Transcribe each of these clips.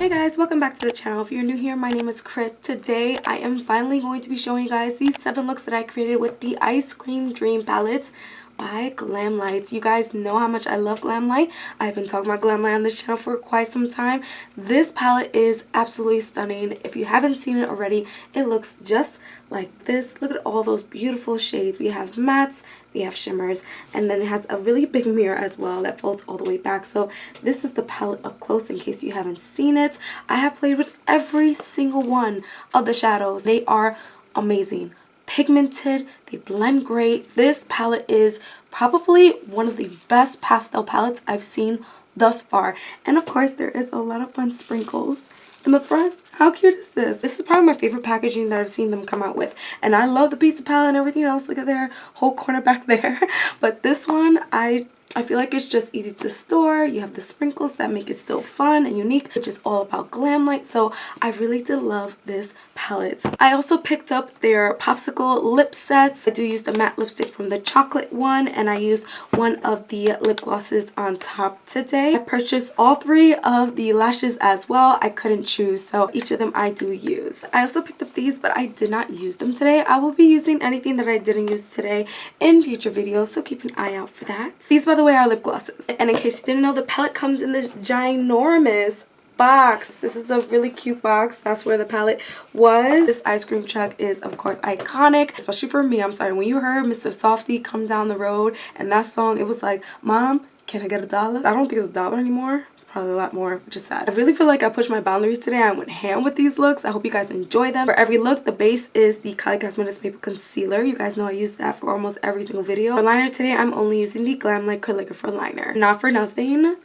Hey guys, welcome back to the channel. If you're new here, my name is Chris. Today I am finally going to be showing you guys these 7 looks that I created with the Ice Cream Dream palettes by Glamlite. You guys know how much I love Glamlite. I've been talking about Glamlite on this channel for quite some time. This palette is absolutely stunning. If you haven't seen it already, it looks just like this. Look at all those beautiful shades. We have mattes, we have shimmers, and then it has a really big mirror as well that folds all the way back. So this is the palette up close in case you haven't seen it. I have played with every single one of the shadows. They are amazing. Pigmented, they blend great. This palette is probably one of the best pastel palettes I've seen thus far. And of course, there is a lot of fun sprinkles in the front. How cute is this? This is probably my favorite packaging that I've seen them come out with. And I love the pizza palette and everything else. Look at their whole corner back there. But this one, I feel like it's just easy to store. You have the sprinkles that make it still fun and unique, which is all about Glamlite. So I really did love this palette. I also picked up their Popsicle Lip Sets. I do use the matte lipstick from the chocolate one, and I used one of the lip glosses on top today. I purchased all 3 of the lashes as well. I couldn't choose, so each of them I do use. I also picked up these, but I did not use them today. I will be using anything that I didn't use today in future videos, so keep an eye out for that. These, by the way, are lip glosses. And in case you didn't know, the palette comes in this ginormous box. This is a really cute box. That's where the palette was. This ice cream truck is, of course, iconic, especially for me. I'm sorry, when you heard Mr. Softy come down the road and that song, it was like, Mom, can I get $1? I don't think it's $1 anymore. It's probably a lot more, which is sad. I really feel like I pushed my boundaries today. I went ham with these looks. I hope you guys enjoy them. For every look, the base is the Caligrapher Cosmetics Maple Concealer. You guys know I use that for almost every single video. For liner today, I'm only using the Glamlite Calligrapher liner. Not for nothing,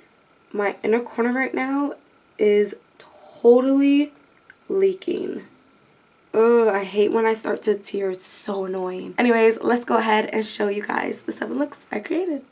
my inner corner right now is totally leaking. Ugh, I hate when I start to tear. It's so annoying. Anyways, let's go ahead and show you guys the 7 looks I created.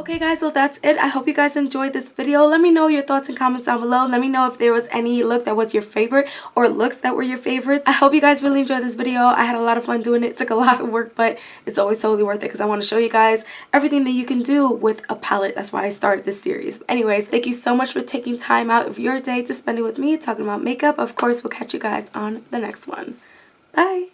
Okay guys, so that's it. I hope you guys enjoyed this video. Let me know your thoughts and comments down below. Let me know if there was any look that was your favorite or looks that were your favorites. I hope you guys really enjoyed this video. I had a lot of fun doing it. It took a lot of work, but it's always totally worth it because I want to show you guys everything that you can do with a palette. That's why I started this series. Anyways, thank you so much for taking time out of your day to spend it with me talking about makeup. Of course, we'll catch you guys on the next one. Bye!